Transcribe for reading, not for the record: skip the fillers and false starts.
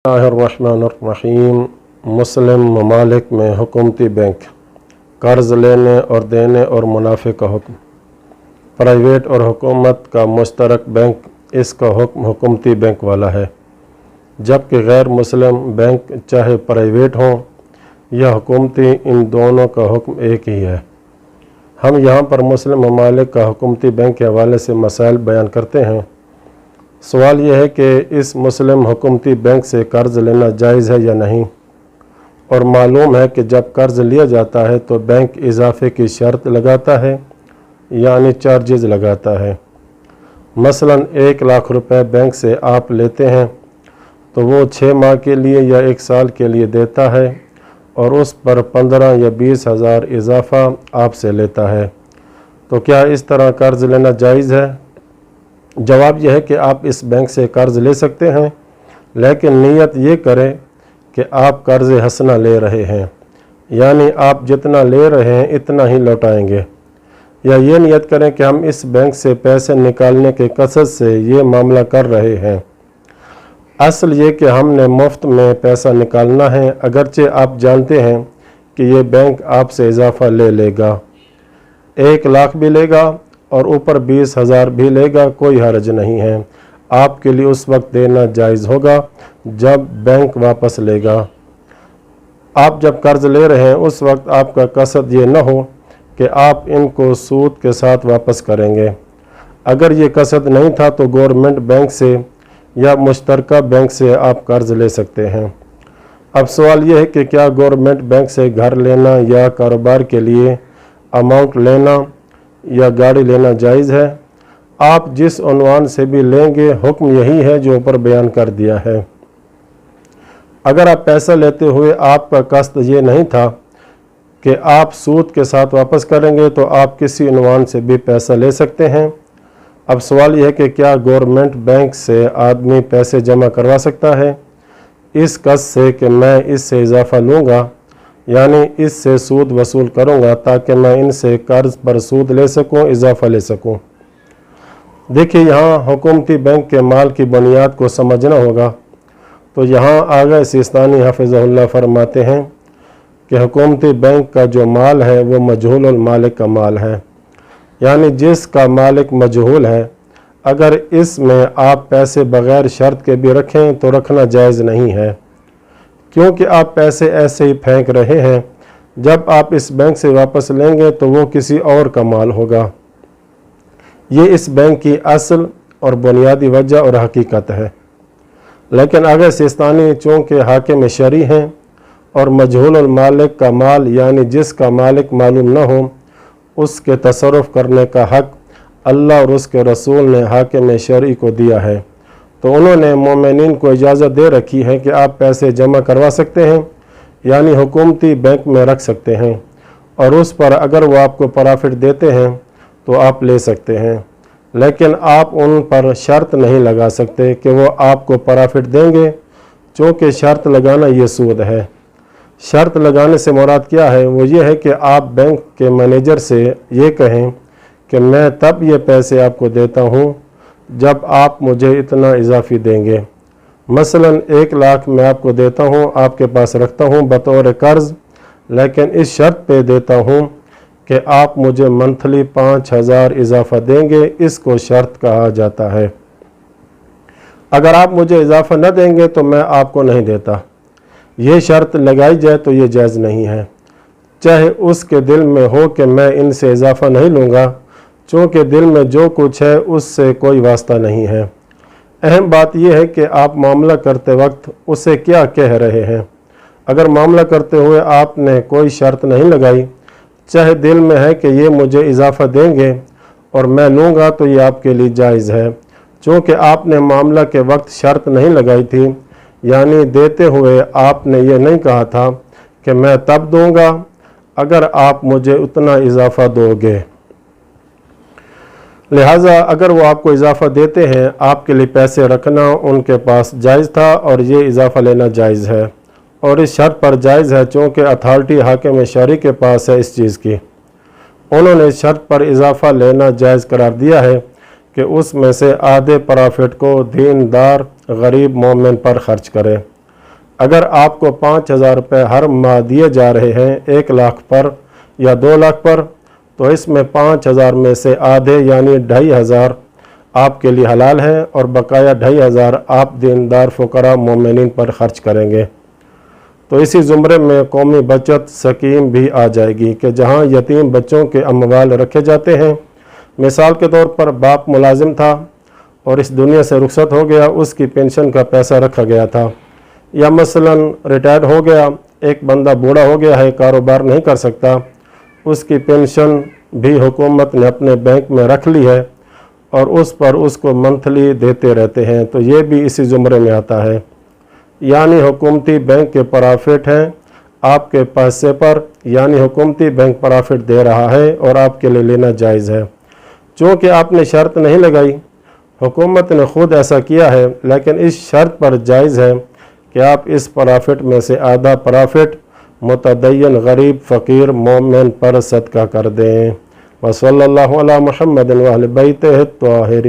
बिस्मिल्लाहिर्रहमानिर्रहीम। मुस्लिम ममालिक में हुकूमती बैंक, कर्ज़ लेने और देने और मुनाफे का हुक्म। प्राइवेट और हुकूमत का मुश्तरक बैंक, इसका हुक्म हुकूमती बैंक वाला है, जबकि गैर मुस्लिम बैंक चाहे प्राइवेट हों या हुकूमती, इन दोनों का हुक्म एक ही है। हम यहाँ पर मुस्लिम ममालिक का हुकूमती बैंक के हवाले से मसाइल बयान करते हैं। सवाल यह है कि इस मुस्लिम हुकूमती बैंक से कर्ज़ लेना जायज़ है या नहीं। और मालूम है कि जब कर्ज़ लिया जाता है तो बैंक इजाफे की शर्त लगाता है, यानी चार्जेज़ लगाता है। मसलन 1 लाख रुपए बैंक से आप लेते हैं तो वो 6 माह के लिए या 1 साल के लिए देता है और उस पर 15 या 20 हज़ार इजाफ़ा आपसे लेता है। तो क्या इस तरह कर्ज़ लेना जायज़ है? जवाब यह है कि आप इस बैंक से कर्ज़ ले सकते हैं, लेकिन नीयत ये करें कि आप कर्ज़ हसना ले रहे हैं, यानी आप जितना ले रहे हैं इतना ही लौटाएंगे। या ये नियत करें कि हम इस बैंक से पैसे निकालने के कसद से ये मामला कर रहे हैं। असल ये कि हमने मुफ्त में पैसा निकालना है, अगरचे आप जानते हैं कि ये बैंक आपसे इजाफ़ा ले लेगा, 1 लाख भी लेगा और ऊपर 20 हज़ार भी लेगा, कोई हर्ज नहीं है। आपके लिए उस वक्त देना जायज़ होगा जब बैंक वापस लेगा। आप जब कर्ज़ ले रहे हैं उस वक्त आपका कसद ये न हो कि आप इनको सूद के साथ वापस करेंगे। अगर ये कसद नहीं था तो गवर्नमेंट बैंक से या मुश्तरका बैंक से आप कर्ज़ ले सकते हैं। अब सवाल ये है कि क्या गवर्नमेंट बैंक से घर लेना या कारोबार के लिए अमाउंट लेना या गाड़ी लेना जायज़ है? आप जिस उन्वान से भी लेंगे हुक्म यही है जो ऊपर बयान कर दिया है। अगर आप पैसा लेते हुए आपका कस्द ये नहीं था कि आप सूद के साथ वापस करेंगे तो आप किसी उन्वान से भी पैसा ले सकते हैं। अब सवाल यह है कि क्या गवर्नमेंट बैंक से आदमी पैसे जमा करवा सकता है इस कस्द से कि मैं इससे इजाफ़ा लूँगा, यानी इससे सूद वसूल करूँगा ताकि मैं इनसे कर्ज़ पर सूद ले सकूँ, इजाफ़ा ले सकूँ। देखिए, यहाँ हुकूमती बैंक के माल की बुनियाद को समझना होगा। तो यहाँ आगा सिस्तानी हफ़िज़हुल्लाह फरमाते हैं कि हुकूमती बैंक का जो माल है वो मजहूल मालिक का माल है, यानी जिसका मालिक मजहूल है। अगर इसमें आप पैसे बग़ैर शर्त के भी रखें तो रखना जायज़ नहीं है, क्योंकि आप पैसे ऐसे ही फेंक रहे हैं। जब आप इस बैंक से वापस लेंगे तो वो किसी और का माल होगा। ये इस बैंक की असल और बुनियादी वजह और हकीकत है। लेकिन अगर सिस्तानी चूँकि हाकिम शरई हैं और मजहूल मालिक का माल, यानी जिसका मालिक मालूम न हो, उसके तसर्रुफ़ करने का हक़ अल्लाह और उसके रसूल ने हाकिम शरई को दिया है, तो उन्होंने मोमिनीन को इजाज़त दे रखी है कि आप पैसे जमा करवा सकते हैं, यानी हुकूमती बैंक में रख सकते हैं, और उस पर अगर वो आपको प्रॉफिट देते हैं तो आप ले सकते हैं। लेकिन आप उन पर शर्त नहीं लगा सकते कि वो आपको प्रॉफिट देंगे, चूँकि शर्त लगाना ये सूद है। शर्त लगाने से मुराद क्या है? वो ये है कि आप बैंक के मैनेजर से ये कहें कि मैं तब ये पैसे आपको देता हूँ जब आप मुझे इतना इजाफ़ी देंगे। मसलन 1 लाख मैं आपको देता हूँ, आपके पास रखता हूँ बतौर कर्ज़, लेकिन इस शर्त पे देता हूँ कि आप मुझे मंथली 5,000 इजाफ़ा देंगे। इसको शर्त कहा जाता है। अगर आप मुझे इजाफ़ा न देंगे तो मैं आपको नहीं देता। ये शर्त लगाई जाए तो ये जायज़ नहीं है, चाहे उसके दिल में हो कि मैं इनसे इजाफ़ा नहीं लूँगा, चूँकि दिल में जो कुछ है उससे कोई वास्ता नहीं है। अहम बात यह है कि आप मामला करते वक्त उसे क्या कह रहे हैं। अगर मामला करते हुए आपने कोई शर्त नहीं लगाई, चाहे दिल में है कि ये मुझे इजाफ़ा देंगे और मैं लूँगा, तो ये आपके लिए जायज़ है। चूँकि आपने मामला के वक्त शर्त नहीं लगाई थी, यानी देते हुए आपने ये नहीं कहा था कि मैं तब दूँगा अगर आप मुझे उतना इजाफ़ा दोगे। लिहाजा अगर वो आपको इजाफ़ा देते हैं, आपके लिए पैसे रखना उनके पास जायज़ था और ये इजाफ़ा लेना जायज़ है, और इस शर्त पर जायज़ है चूँकि अथॉरिटी हाकिम शरई के पास है इस चीज़ की। उन्होंने इस शर्त पर इजाफ़ा लेना जायज़ करार दिया है कि उसमें से आधे प्रॉफिट को दीनदार गरीब मोमिन पर खर्च करे। اگر آپ کو 5,000 روپے ہر ماہ دیے جا رہے ہیں 1 لاکھ پر یا 2 لاکھ پر، تو اس میں 5,000 میں سے آدھے یعنی 2,500 آپ کے لیے حلال ہے، اور بقایا 2,500 آپ دیندار فقراء مومنین پر خرچ کریں گے۔ تو اسی زمرے میں قومی بچت سکیم بھی آ جائے گی کہ جہاں یتیم بچوں کے اموال رکھے جاتے ہیں۔ مثال کے طور پر باپ ملازم تھا اور اس دنیا سے رخصت ہو گیا، اس کی پینشن کا پیسہ رکھا گیا تھا، یا مثلا ریٹائرڈ ہو گیا، ایک بندہ بوڑھا ہو گیا ہے، کاروبار نہیں کر سکتا، اس کی پینشن بھی حکومت نے اپنے بینک میں رکھ لی ہے اور اس پر اس کو منتھلی دیتے رہتے ہیں، تو یہ بھی اسی زمرے میں آتا ہے۔ یعنی حکومتی بینک کے پرافٹ ہیں آپ کے پیسے پر، یعنی حکومتی بینک پرافٹ دے رہا ہے اور آپ کے لیے لینا جائز ہے۔ چونکہ آپ نے شرط نہیں لگائی، حکومت نے خود ایسا کیا ہے، لیکن اس شرط پر جائز ہے کہ آپ اس پرافٹ میں سے آدھا پرافٹ متدین غریب فقیر مومن پر صدقہ کر دیں۔ وصلی اللہ علی محمد وآل بیتہ الطاہرین۔